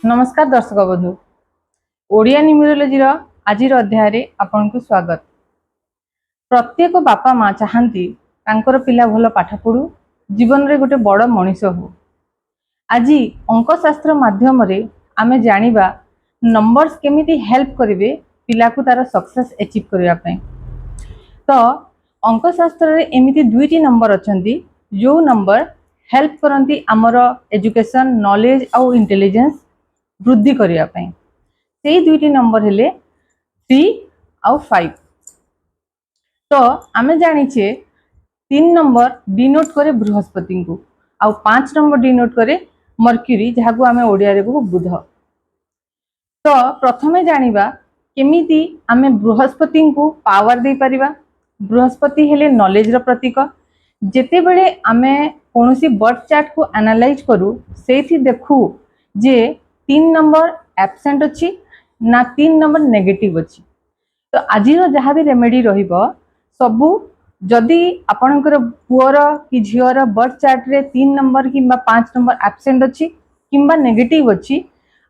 नमस्कार दर्शक बंधु ओडिया न्यूमरोलॉजी आज अध्याय आपन को स्वागत। प्रत्येक बापा माँ चाहती तांकर पिला भल पाठ पढ़ू जीवन रे गोटे बड़ मनीष हो। आज अंकशास्त्र माध्यम रे आमे जानिबा नंबर्स केमिति हेल्प करिवे पिला को तार सक्सेस अचीव करिया पय। तो अंकशास्त्र रे एमिति दुईटी नंबर अछंती जो नंबर हेल्प करंती हमर एजुकेशन नॉलेज और इंटेलिजेंस वृद्धि करिया पय। से दुईटी नंबर हेले 3 और 5। तो आमे जानिछे 3 नंबर डिनोट करे बृहस्पति को और 5 नंबर डिनोट करे मर्क्यूरी जहाको आमे ओडिया रे को बुध। तो प्रथमे जानिबा केमिति आमे बृहस्पति को पावर दे परिबा। बृहस्पति हेले नॉलेज रो प्रतीक। जेते बेले आमे कोनोसी बर्थ चार्ट को एनालाइज करू सेठी देखू जे 3 नंबर एब्सेंट अच्छी ना 3 नंबर नेगेटिव अच्छी। तो आज जहाँ भी रेमेडी रहिबो सबू जदि आपणकर पुअर कि झीवर बर्थ चार्ट रे 3 नंबर कि 5 नंबर एब्सेंट अच्छी किंबा नेगेटिव अच्छी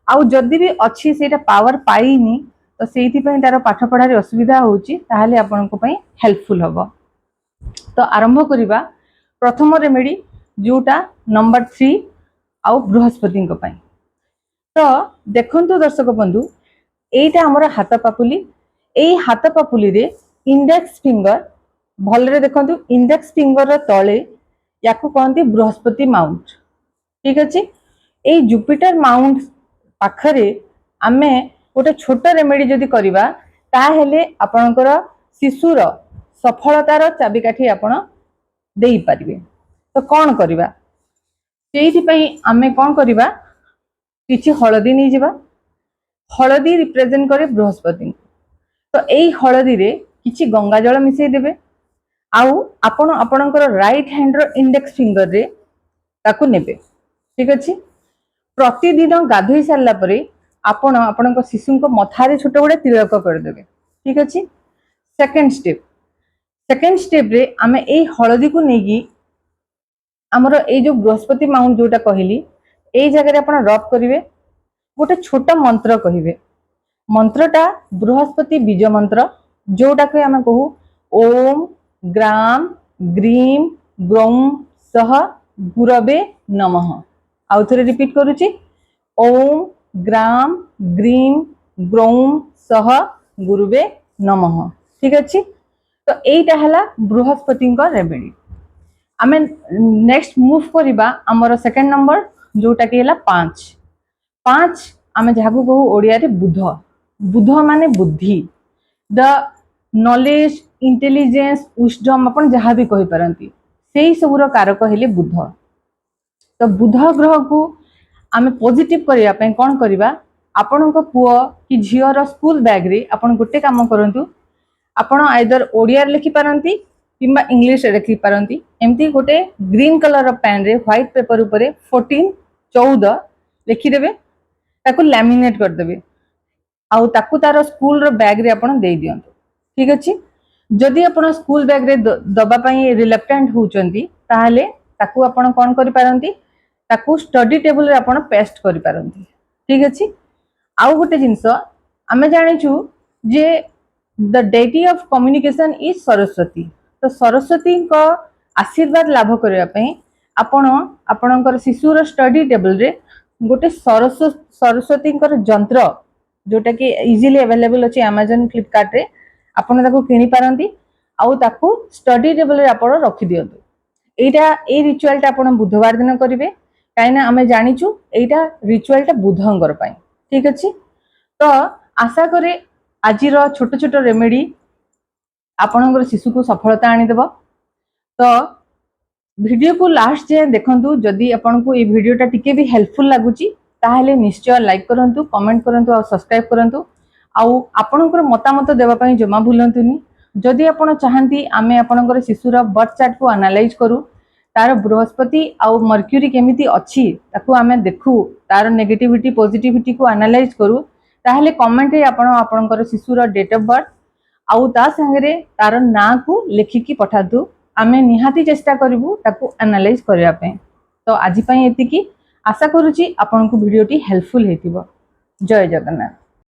आउ जदि भी अच्छी सेटा पावर पाइनी तो सेठी पय तार पाठ पढ़ा रे असुविधा होउची ताहाले आपनको पय हेल्पफुल हबो। तो आरंभ करिबा प्रथम रेमेडी जोटा नंबर 3 आउ बृहस्पति को पय। तो देखंतु दर्शक बंधु एटा हमर हाथ पापुली एई हाथ पापुली रे इंडेक्स फिंगर भलरे देखंतु इंडेक्स फिंगर रे तळे याको कहंती बृहस्पति माउंट। ठीक अछि। एई जुपिटर माउंट पाखरे आमे गोटे छोट रेमेडी जदि करिबा ता हेले आपनकर शिशुर सफलतार चाबिकाठी आपण देई परिबे। तो कोन करिबा सेठी पई आमे कोन करिबा किछि हळदी नै जिबा। हळदी रिप्रेजेंट करे बृहस्पति। तो एई हळदी रे किछि गंगा जल मिसै देबे आउ आपण आपणकर right hand row index finger रे ताकू नेबे। ठीक अछि। प्रतिदिन गाधोई सारला परे आपण आपणक शिशु को मथारे छोट बडे तिलक कर देबे। ठीक अछि। सेकंड स्टेप रे आमे एई हळदी को नेगी हमरो एई जो बृहस्पति माउंट जोटा कहिली एई जगह रे आपण रब करिवे गोटे छोट मंत्र कहिवे। मंत्रटा बृहस्पति बीज मंत्र जोटा के आमे कहू ओम ग्राम ग्रीम ग्रौम सह गुरवे नमः। आउ थरे रिपीट करूची ओम ग्राम ग्रीम ग्रौम सह गुरुवे नमः। ठीक अछि। तो एटा हला बृहस्पति को रेमेडी। आमे नेक्स्ट मूव करिबा हमर सेकंड नंबर जोटा के हला 5 आमे जहाको कहू ओडिया रे बुध। बुध माने बुद्धि द नॉलेज इंटेलिजेंस विजडम अपन जहा भी कहि परंती सेही सबुर कारक हेले बुध। तो बुध ग्रह को आमे पॉजिटिव करिया पय कोन करिबा आपनक पुओ कि झियर स्कूल बैग रे आपन गोटे काम करंतु आपण आइदर ओडिया लिखि पारंती किंबा इंग्लिश लिखि पारंती। एमती गोटे ग्रीन कलर पेन रे व्हाइट पेपर ऊपर 14 लिखि देबे ताकू लैमिनेट कर देबे आउ ताकू तार स्कूल रो बैग रे आपण दे दियंतु। ठीक अछि। जदि आपण स्कूल बैग रे दबा पई रिलक्टेंट होचंती ताहाले ताकू आपण कोन करि पारंती ताकू स्टडी टेबल रे आपण पेस्ट करि पारंती। ठीक अछि। आउ गोटे जिंस आमे जानिछु जे the deity of communication is Saraswati. तो सरस्वती को आशीर्वाद लाभ करिया पई आपण आपणकर शिशुर स्टडी टेबल रे गोटे सरस्वती यंत्र जोटा कि इजिली अवेलेबल अछि Amazon फ्लिपकार्ट रे आपण ताको किनि पारंती आउ ताको स्टडी टेबल रे आपण रखि दियंतु। एटा ए रिचुअल ता आपण बुधवार दिन करिवे काइना आमे जानिछु एटा रिचुअल ता बुधंगर पई। ठीक अछि। तो आशा करे आजिर छोट छोट रेमेडी आपणकर शिशु को सफलता आनी देबो। तो वीडियो को लास्ट जे देखंतु जदि आपनको ए वीडियोटा टिके भी हेल्पफुल लागुची ताहले निश्चय लाइक करंतु कमेंट करंतु और सब्सक्राइब करंतु आउ आपणकर मतामत देबा पई जमा भूलंतुनी। जदि आपण चाहंती आमे आपणकर शिशुर बर्थ चार्ट को एनालाइज करू तार बृहस्पति आउ मर्क्यूरी केमिति अछि ताकू आमे देखू तार नेगेटिविटी पॉजिटिविटी को एनालाइज करू ताहले कमेंट रे आपण आपणकर शिशुर डेट ऑफ बर्थ आउ ता संगे तार ना को लेखिकी पठातु आमे निहाती चेष्टा करिवु ताकू एनालाइज करिया पे। तो आज पई एतिकी आशा करूची आपनको वीडियोटी हेल्पफुल हेतिबो। जय जगन्नाथ।